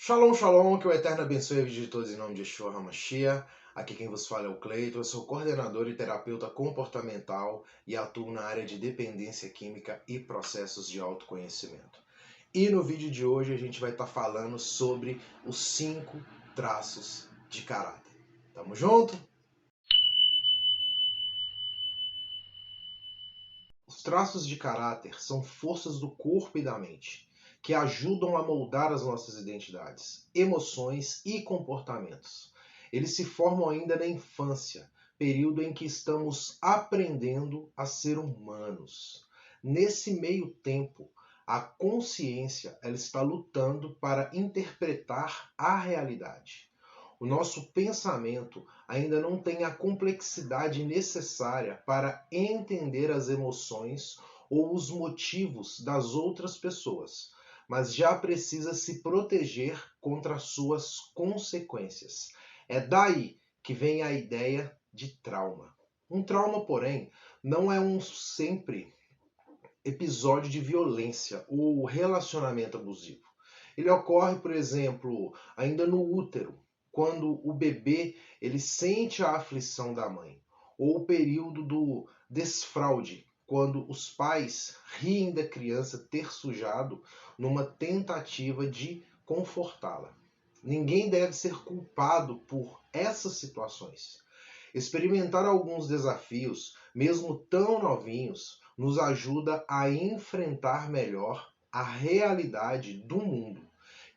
Shalom, shalom, que o Eterno abençoe a vida de todos em nome de Yeshua HaMashiach. Aqui quem vos fala é o Cleiton, eu sou coordenador e terapeuta comportamental e atuo na área de dependência química e processos de autoconhecimento. E no vídeo de hoje a gente vai estar falando sobre os 5 traços de caráter. Tamo junto? Os traços de caráter são forças do corpo e da mente que ajudam a moldar as nossas identidades, emoções e comportamentos. Eles se formam ainda na infância, período em que estamos aprendendo a ser humanos. Nesse meio tempo, a consciência ela está lutando para interpretar a realidade. O nosso pensamento ainda não tem a complexidade necessária para entender as emoções ou os motivos das outras pessoas, mas já precisa se proteger contra suas consequências. É daí que vem a ideia de trauma. Um trauma, porém, não é um sempre episódio de violência ou relacionamento abusivo. Ele ocorre, por exemplo, ainda no útero, quando o bebê ele sente a aflição da mãe, ou o período do desfraude, quando os pais riem da criança ter sujado numa tentativa de confortá-la. Ninguém deve ser culpado por essas situações. Experimentar alguns desafios, mesmo tão novinhos, nos ajuda a enfrentar melhor a realidade do mundo,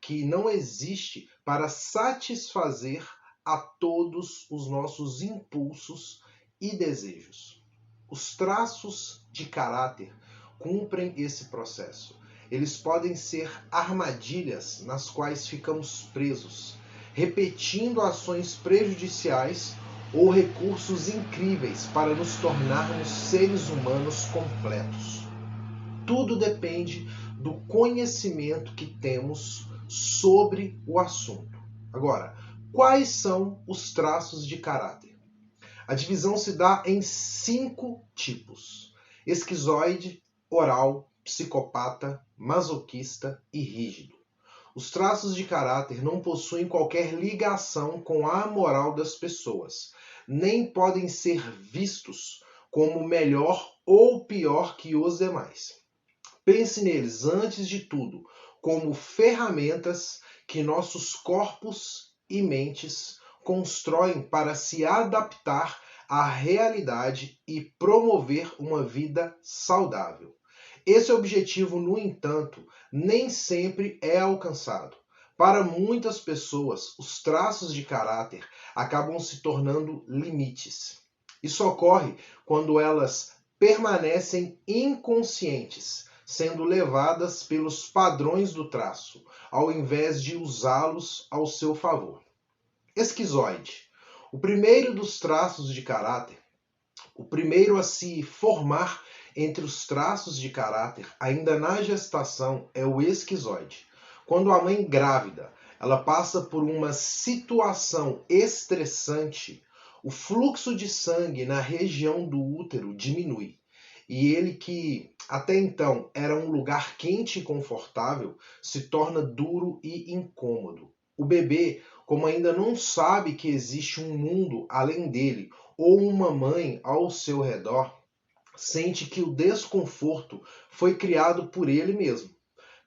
que não existe para satisfazer a todos os nossos impulsos e desejos. Os traços de caráter cumprem esse processo. Eles podem ser armadilhas nas quais ficamos presos, repetindo ações prejudiciais ou recursos incríveis para nos tornarmos seres humanos completos. Tudo depende do conhecimento que temos sobre o assunto. Agora, quais são os traços de caráter? A divisão se dá em 5 tipos: esquizoide, oral, psicopata, masoquista e rígido. Os traços de caráter não possuem qualquer ligação com a moral das pessoas, nem podem ser vistos como melhor ou pior que os demais. Pense neles, antes de tudo, como ferramentas que nossos corpos e mentes constroem para se adaptar à realidade e promover uma vida saudável. Esse objetivo, no entanto, nem sempre é alcançado. Para muitas pessoas, os traços de caráter acabam se tornando limites. Isso ocorre quando elas permanecem inconscientes, sendo levadas pelos padrões do traço, ao invés de usá-los ao seu favor. Esquizoide. O primeiro dos traços de caráter, o primeiro a se formar entre os traços de caráter, ainda na gestação, é o esquizoide. Quando a mãe grávida, ela passa por uma situação estressante, o fluxo de sangue na região do útero diminui. E ele, que até então era um lugar quente e confortável, se torna duro e incômodo. O bebê, como ainda não sabe que existe um mundo além dele, ou uma mãe ao seu redor, sente que o desconforto foi criado por ele mesmo.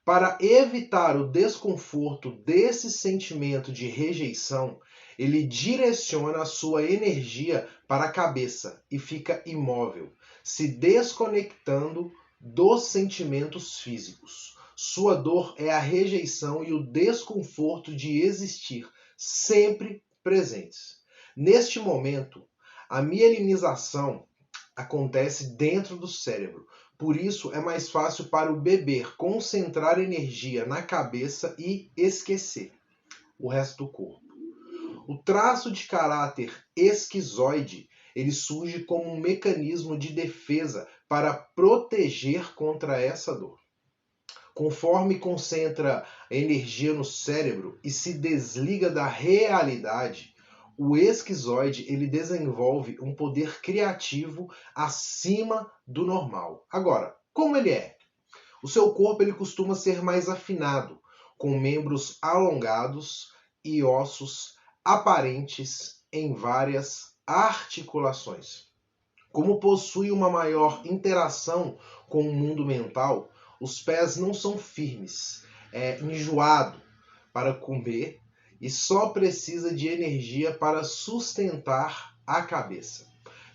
Para evitar o desconforto desse sentimento de rejeição, ele direciona a sua energia para a cabeça e fica imóvel, se desconectando dos sentimentos físicos. Sua dor é a rejeição e o desconforto de existir, sempre presentes. Neste momento, a mielinização acontece dentro do cérebro. Por isso, é mais fácil para o bebê concentrar energia na cabeça e esquecer o resto do corpo. O traço de caráter esquizoide, ele surge como um mecanismo de defesa para proteger contra essa dor. Conforme concentra energia no cérebro e se desliga da realidade, o esquizoide ele desenvolve um poder criativo acima do normal. Agora, como ele é? O seu corpo ele costuma ser mais afinado, com membros alongados e ossos aparentes em várias articulações. Como possui uma maior interação com o mundo mental, os pés não são firmes, é enjoado para comer e só precisa de energia para sustentar a cabeça.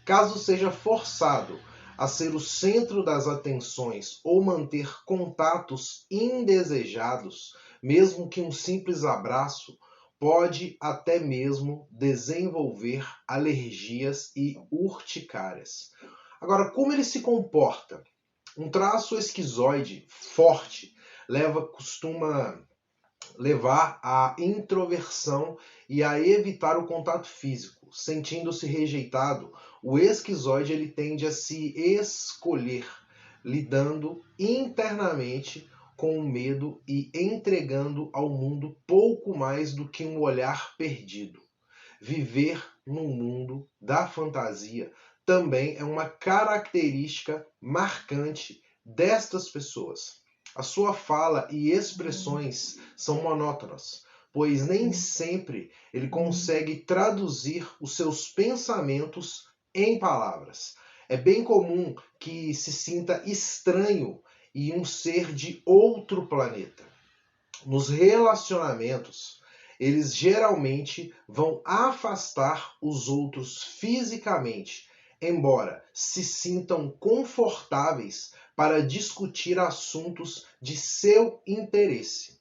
Caso seja forçado a ser o centro das atenções ou manter contatos indesejados, mesmo que um simples abraço, pode até mesmo desenvolver alergias e urticárias. Agora, como ele se comporta? Um traço esquizoide forte costuma levar à introversão e a evitar o contato físico. Sentindo-se rejeitado, o esquizoide ele tende a se escolher, lidando internamente com o medo e entregando ao mundo pouco mais do que um olhar perdido. Viver no mundo da fantasia também é uma característica marcante destas pessoas. A sua fala e expressões são monótonas, pois nem sempre ele consegue traduzir os seus pensamentos em palavras. É bem comum que se sinta estranho e um ser de outro planeta. Nos relacionamentos, eles geralmente vão afastar os outros fisicamente, embora se sintam confortáveis para discutir assuntos de seu interesse.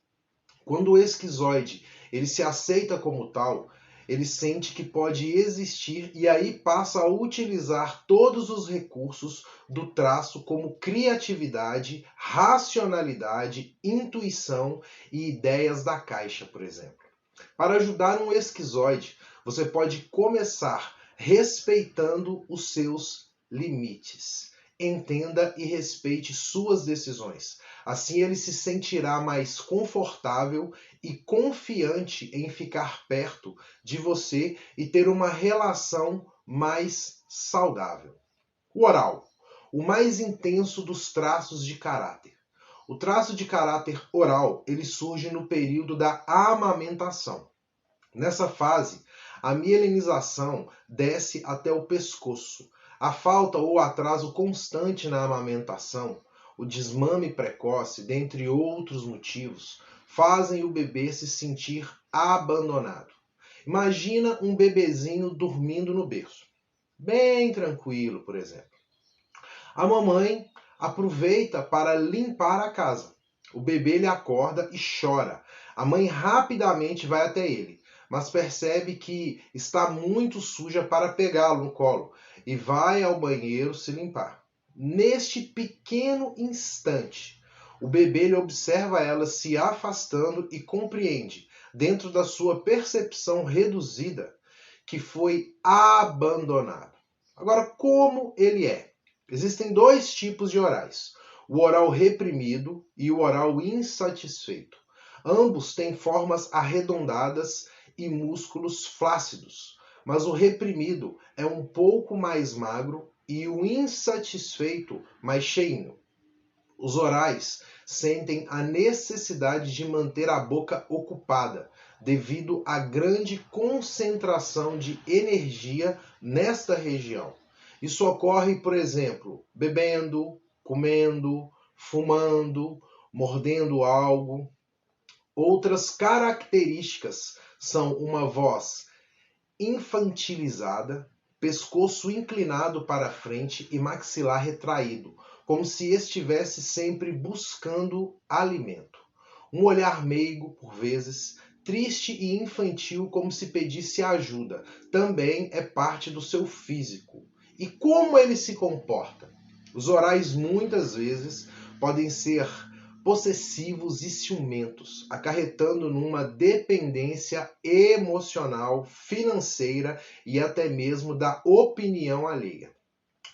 Quando o esquizoide ele se aceita como tal, ele sente que pode existir e aí passa a utilizar todos os recursos do traço como criatividade, racionalidade, intuição e ideias da caixa, por exemplo. Para ajudar um esquizoide, você pode começar respeitando os seus limites. Entenda e respeite suas decisões. Assim ele se sentirá mais confortável e confiante em ficar perto de você e ter uma relação mais saudável. O oral, o mais intenso dos traços de caráter. O traço de caráter oral, ele surge no período da amamentação. Nessa fase, a mielinização desce até o pescoço. A falta ou atraso constante na amamentação, o desmame precoce, dentre outros motivos, fazem o bebê se sentir abandonado. Imagina um bebezinho dormindo no berço, bem tranquilo, por exemplo. A mamãe aproveita para limpar a casa. O bebê lhe acorda e chora. A mãe rapidamente vai até ele, mas percebe que está muito suja para pegá-lo no colo e vai ao banheiro se limpar. Neste pequeno instante, o bebê lhe observa ela se afastando e compreende, dentro da sua percepção reduzida, que foi abandonado. Agora, como ele é? Existem dois tipos de orais, o oral reprimido e o oral insatisfeito. Ambos têm formas arredondadas e músculos flácidos, mas o reprimido é um pouco mais magro e o insatisfeito mais cheinho. Os orais sentem a necessidade de manter a boca ocupada, devido à grande concentração de energia nesta região. Isso ocorre, por exemplo, bebendo, comendo, fumando, mordendo algo. Outras características são uma voz infantilizada, pescoço inclinado para frente e maxilar retraído, como se estivesse sempre buscando alimento. Um olhar meigo, por vezes, triste e infantil, como se pedisse ajuda, também é parte do seu físico. E como ele se comporta? Os orais muitas vezes podem ser possessivos e ciumentos, acarretando numa dependência emocional, financeira e até mesmo da opinião alheia.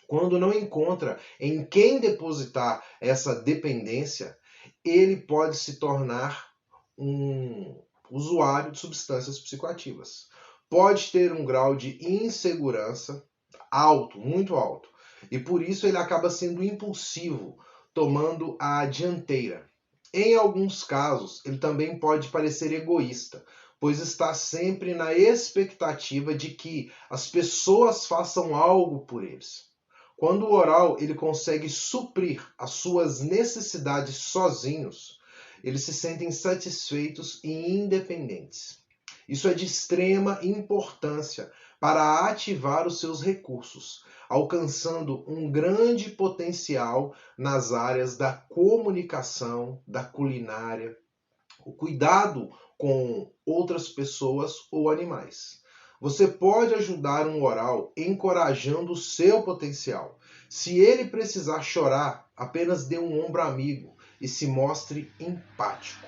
Quando não encontra em quem depositar essa dependência, ele pode se tornar um usuário de substâncias psicoativas. Pode ter um grau de insegurança alto, muito alto, e por isso ele acaba sendo impulsivo, tomando a dianteira. Em alguns casos, ele também pode parecer egoísta, pois está sempre na expectativa de que as pessoas façam algo por eles. Quando o oral ele consegue suprir as suas necessidades sozinhos, eles se sentem satisfeitos e independentes. Isso é de extrema importância para ativar os seus recursos, alcançando um grande potencial nas áreas da comunicação, da culinária, o cuidado com outras pessoas ou animais. Você pode ajudar um oral encorajando o seu potencial. Se ele precisar chorar, apenas dê um ombro amigo e se mostre empático.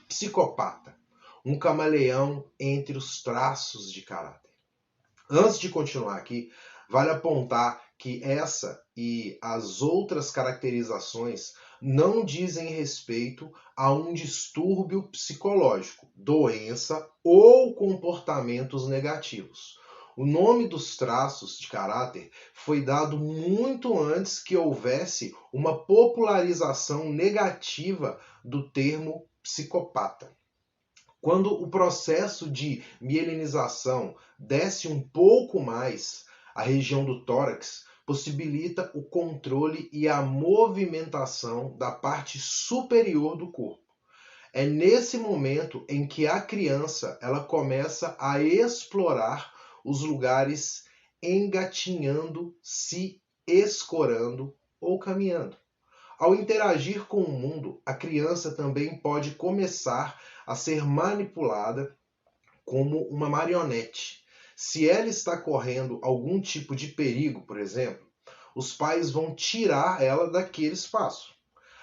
Psicopata, um camaleão entre os traços de caráter. Antes de continuar aqui, vale apontar que essa e as outras caracterizações não dizem respeito a um distúrbio psicológico, doença ou comportamentos negativos. O nome dos traços de caráter foi dado muito antes que houvesse uma popularização negativa do termo psicopata. Quando o processo de mielinização desce um pouco mais, a região do tórax possibilita o controle e a movimentação da parte superior do corpo. É nesse momento em que a criança ela começa a explorar os lugares engatinhando, se escorando ou caminhando. Ao interagir com o mundo, a criança também pode começar a ser manipulada como uma marionete. Se ela está correndo algum tipo de perigo, por exemplo, os pais vão tirar ela daquele espaço.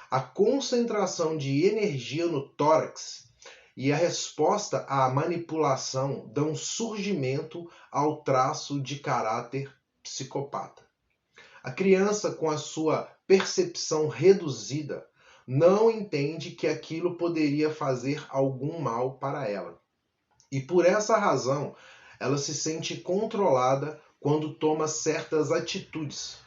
A concentração de energia no tórax e a resposta à manipulação dão surgimento ao traço de caráter psicopata. A criança, com a sua percepção reduzida, não entende que aquilo poderia fazer algum mal para ela. E por essa razão, ela se sente controlada quando toma certas atitudes.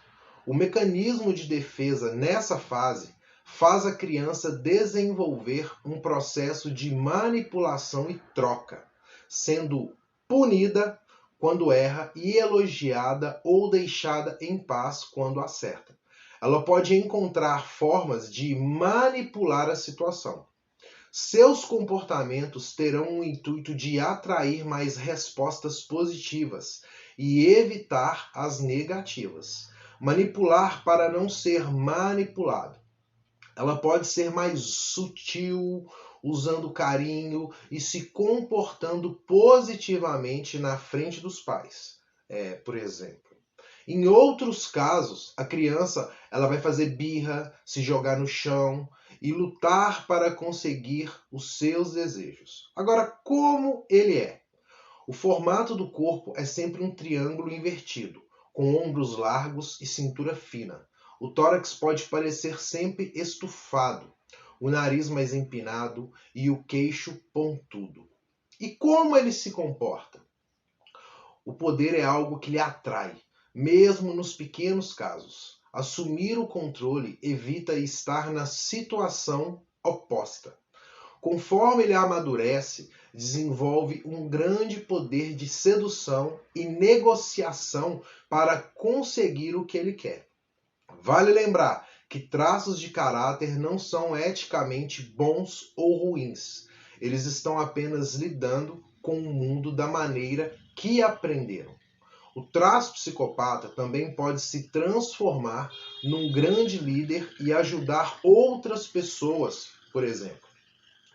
O mecanismo de defesa nessa fase faz a criança desenvolver um processo de manipulação e troca, sendo punida quando erra e elogiada ou deixada em paz quando acerta. Ela pode encontrar formas de manipular a situação. Seus comportamentos terão o intuito de atrair mais respostas positivas e evitar as negativas. Manipular para não ser manipulado. Ela pode ser mais sutil, usando carinho e se comportando positivamente na frente dos pais, por exemplo. Em outros casos, a criança ela vai fazer birra, se jogar no chão e lutar para conseguir os seus desejos. Agora, como ele é? O formato do corpo é sempre um triângulo invertido, com ombros largos e cintura fina. O tórax pode parecer sempre estufado, o nariz mais empinado e o queixo pontudo. E como ele se comporta? O poder é algo que lhe atrai, mesmo nos pequenos casos. Assumir o controle evita estar na situação oposta. Conforme ele amadurece, desenvolve um grande poder de sedução e negociação para conseguir o que ele quer. Vale lembrar que traços de caráter não são eticamente bons ou ruins. Eles estão apenas lidando com o mundo da maneira que aprenderam. O traço psicopata também pode se transformar num grande líder e ajudar outras pessoas, por exemplo.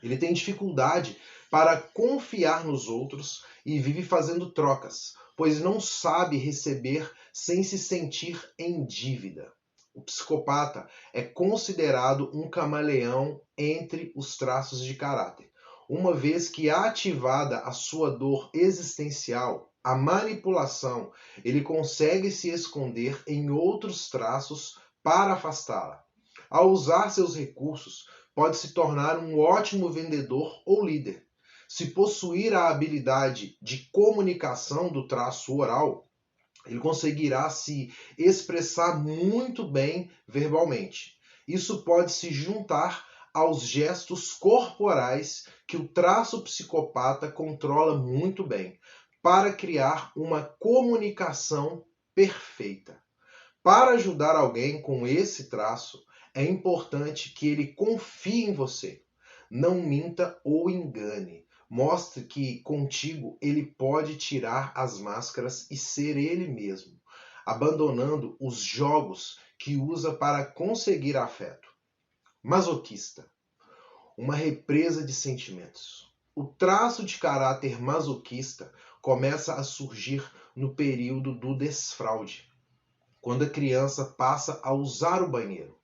Ele tem dificuldade para confiar nos outros e vive fazendo trocas, pois não sabe receber sem se sentir em dívida. O psicopata é considerado um camaleão entre os traços de caráter, uma vez que ativada a sua dor existencial, a manipulação, ele consegue se esconder em outros traços para afastá-la. Ao usar seus recursos, pode se tornar um ótimo vendedor ou líder. Se possuir a habilidade de comunicação do traço oral, ele conseguirá se expressar muito bem verbalmente. Isso pode se juntar aos gestos corporais que o traço psicopata controla muito bem, para criar uma comunicação perfeita. Para ajudar alguém com esse traço, é importante que ele confie em você. Não minta ou engane. Mostre que contigo ele pode tirar as máscaras e ser ele mesmo, abandonando os jogos que usa para conseguir afeto. Masoquista, uma represa de sentimentos. O traço de caráter masoquista começa a surgir no período do desfraude, quando a criança passa a usar o banheiro.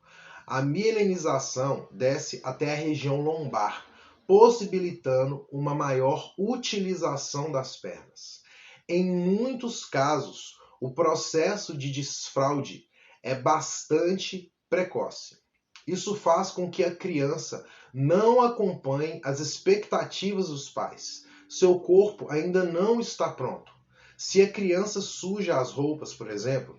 A mielinização desce até a região lombar, possibilitando uma maior utilização das pernas. Em muitos casos, o processo de desfraude é bastante precoce. Isso faz com que a criança não acompanhe as expectativas dos pais. Seu corpo ainda não está pronto. Se a criança suja as roupas, por exemplo,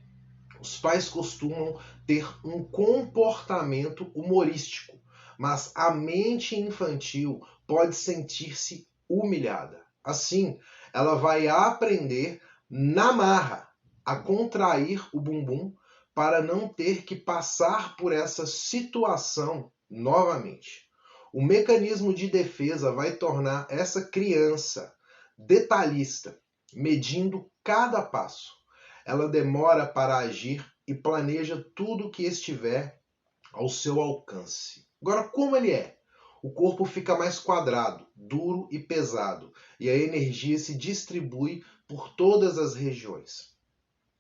os pais costumam ter um comportamento humorístico, mas a mente infantil pode sentir-se humilhada. Assim, ela vai aprender na marra a contrair o bumbum para não ter que passar por essa situação novamente. O mecanismo de defesa vai tornar essa criança detalhista, medindo cada passo. Ela demora para agir e planeja tudo que estiver ao seu alcance. Agora, como ele é? O corpo fica mais quadrado, duro e pesado, e a energia se distribui por todas as regiões.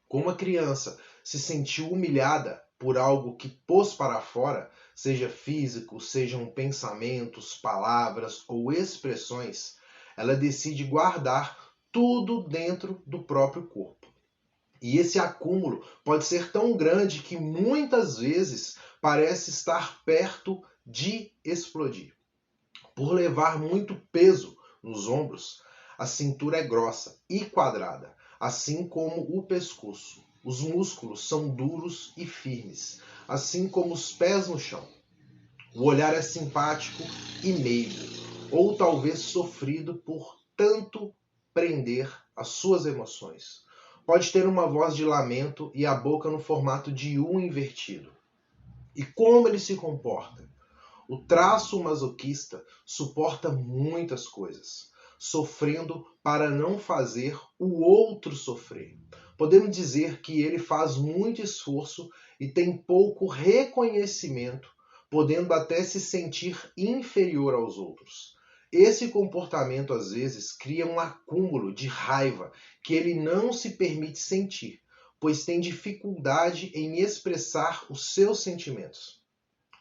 Como a criança se sentiu humilhada por algo que pôs para fora, seja físico, sejam pensamentos, palavras ou expressões, ela decide guardar tudo dentro do próprio corpo. E esse acúmulo pode ser tão grande que muitas vezes parece estar perto de explodir. Por levar muito peso nos ombros, a cintura é grossa e quadrada, assim como o pescoço. Os músculos são duros e firmes, assim como os pés no chão. O olhar é simpático e meigo, ou talvez sofrido por tanto prender as suas emoções. Pode ter uma voz de lamento e a boca no formato de U invertido. E como ele se comporta? O traço masoquista suporta muitas coisas, sofrendo para não fazer o outro sofrer. Podemos dizer que ele faz muito esforço e tem pouco reconhecimento, podendo até se sentir inferior aos outros. Esse comportamento às vezes cria um acúmulo de raiva que ele não se permite sentir, pois tem dificuldade em expressar os seus sentimentos.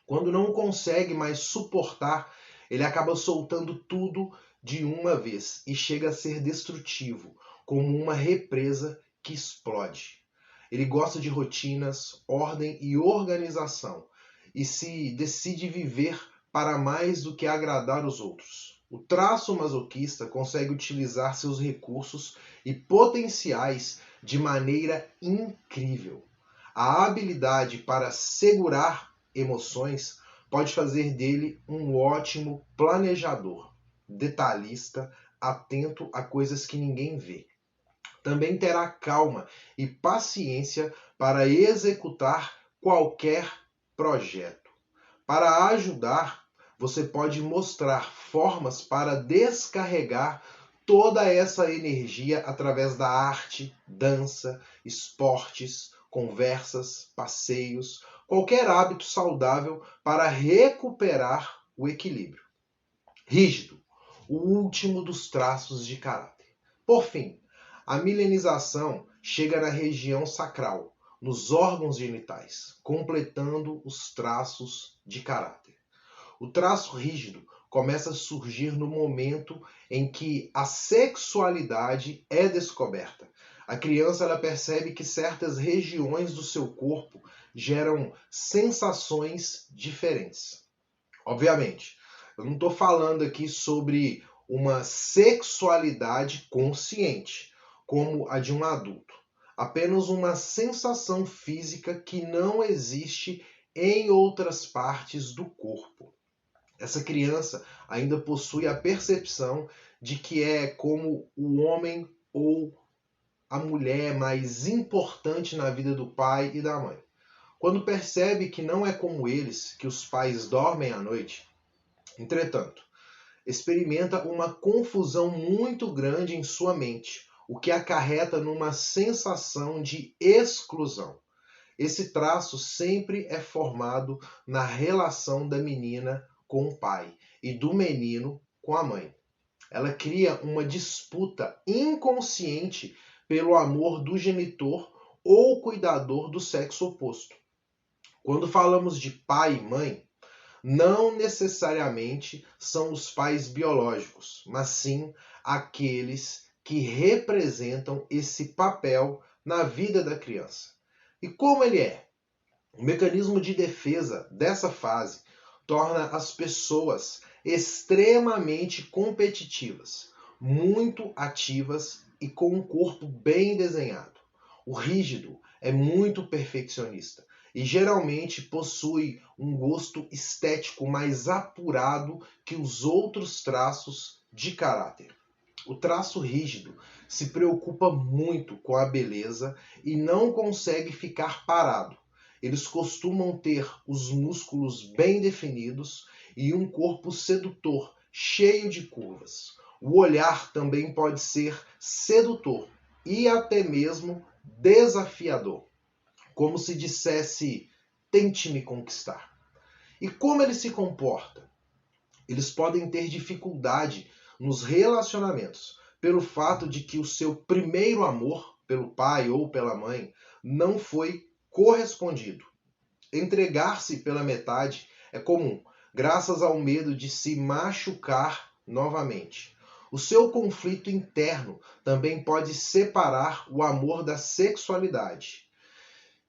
Quando não consegue mais suportar, ele acaba soltando tudo de uma vez e chega a ser destrutivo, como uma represa que explode. Ele gosta de rotinas, ordem e organização e se decide viver para mais do que agradar os outros. O traço masoquista consegue utilizar seus recursos e potenciais de maneira incrível. A habilidade para segurar emoções pode fazer dele um ótimo planejador, detalhista, atento a coisas que ninguém vê. Também terá calma e paciência para executar qualquer projeto. Para ajudar, você pode mostrar formas para descarregar toda essa energia através da arte, dança, esportes, conversas, passeios, qualquer hábito saudável para recuperar o equilíbrio. Rígido, o último dos traços de caráter. Por fim, a milenização chega na região sacral, nos órgãos genitais, completando os traços de caráter. O traço rígido começa a surgir no momento em que a sexualidade é descoberta. A criança ela percebe que certas regiões do seu corpo geram sensações diferentes. Obviamente, eu não estou falando aqui sobre uma sexualidade consciente, como a de um adulto. Apenas uma sensação física que não existe em outras partes do corpo. Essa criança ainda possui a percepção de que é como o homem ou a mulher mais importante na vida do pai e da mãe. Quando percebe que não é como eles, que os pais dormem à noite, entretanto, experimenta uma confusão muito grande em sua mente, o que acarreta numa sensação de exclusão. Esse traço sempre é formado na relação da menina com o pai e do menino com a mãe. Ela cria uma disputa inconsciente pelo amor do genitor ou cuidador do sexo oposto. Quando falamos de pai e mãe, não necessariamente são os pais biológicos, mas sim aqueles que representam esse papel na vida da criança. E como ele é? O mecanismo de defesa dessa fase torna as pessoas extremamente competitivas, muito ativas e com um corpo bem desenhado. O rígido é muito perfeccionista e geralmente possui um gosto estético mais apurado que os outros traços de caráter. O traço rígido se preocupa muito com a beleza e não consegue ficar parado. Eles costumam ter os músculos bem definidos e um corpo sedutor, cheio de curvas. O olhar também pode ser sedutor e até mesmo desafiador, como se dissesse: tente me conquistar. E como ele se comporta? Eles podem ter dificuldade nos relacionamentos pelo fato de que o seu primeiro amor pelo pai ou pela mãe não foi correspondido. Entregar-se pela metade é comum, graças ao medo de se machucar novamente. O seu conflito interno também pode separar o amor da sexualidade,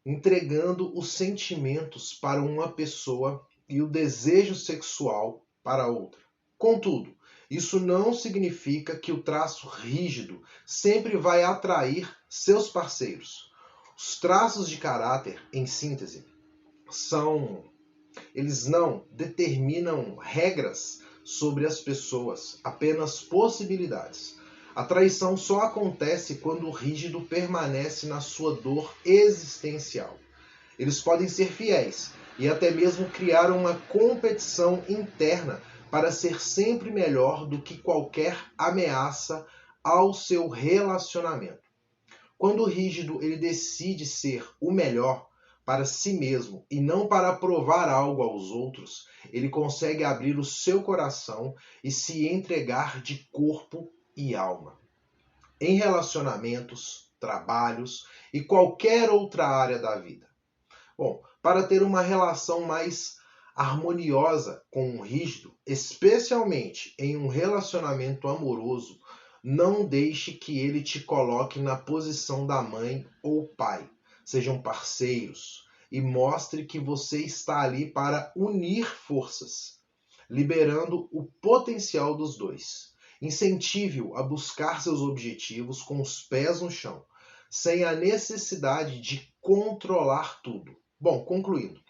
entregando os sentimentos para uma pessoa e o desejo sexual para outra. Contudo, isso não significa que o traço rígido sempre vai atrair seus parceiros. Os traços de caráter, em síntese, eles não determinam regras sobre as pessoas, apenas possibilidades. A traição só acontece quando o rígido permanece na sua dor existencial. Eles podem ser fiéis e até mesmo criar uma competição interna para ser sempre melhor do que qualquer ameaça ao seu relacionamento. Quando o rígido ele decide ser o melhor para si mesmo e não para provar algo aos outros, ele consegue abrir o seu coração e se entregar de corpo e alma. Em relacionamentos, trabalhos e qualquer outra área da vida. Bom, para ter uma relação mais harmoniosa com um rígido, especialmente em um relacionamento amoroso, não deixe que ele te coloque na posição da mãe ou pai. Sejam parceiros e mostre que você está ali para unir forças, liberando o potencial dos dois. Incentive-o a buscar seus objetivos com os pés no chão, sem a necessidade de controlar tudo. Bom, concluindo.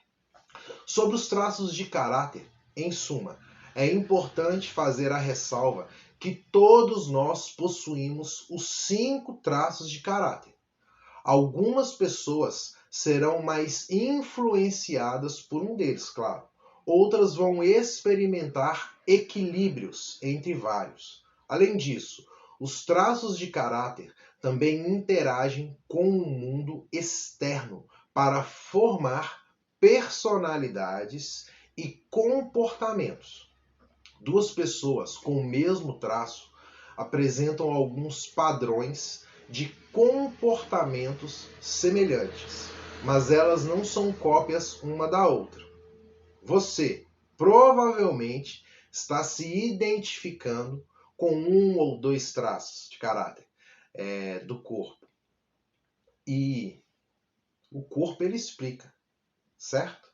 Sobre os traços de caráter, em suma, é importante fazer a ressalva que todos nós possuímos os 5 traços de caráter. Algumas pessoas serão mais influenciadas por um deles, claro. Outras vão experimentar equilíbrios entre vários. Além disso, os traços de caráter também interagem com o mundo externo para formar personalidades e comportamentos. Duas pessoas com o mesmo traço apresentam alguns padrões de comportamentos semelhantes, mas elas não são cópias uma da outra. Você provavelmente está se identificando com um ou dois traços de caráter do corpo. E o corpo ele explica, certo?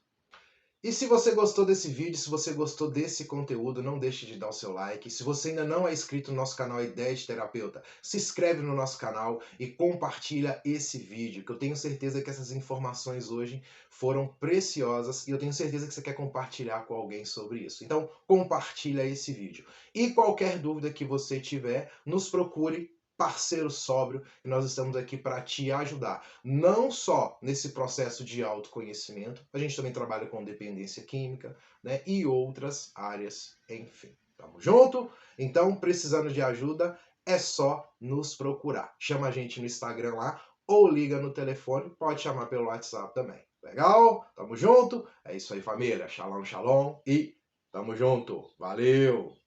E se você gostou desse vídeo, se você gostou desse conteúdo, não deixe de dar o seu like. Se você ainda não é inscrito no nosso canal Ideia de Terapeuta, se inscreve no nosso canal e compartilha esse vídeo, que eu tenho certeza que essas informações hoje foram preciosas e eu tenho certeza que você quer compartilhar com alguém sobre isso. Então, compartilha esse vídeo. E qualquer dúvida que você tiver, nos procure, parceiro sóbrio, e nós estamos aqui para te ajudar. Não só nesse processo de autoconhecimento, a gente também trabalha com dependência química, né, e outras áreas, enfim. Tamo junto? Então, precisando de ajuda, é só nos procurar. Chama a gente no Instagram lá ou liga no telefone, pode chamar pelo WhatsApp também. Legal? Tamo junto? É isso aí, família. Shalom, shalom e tamo junto. Valeu!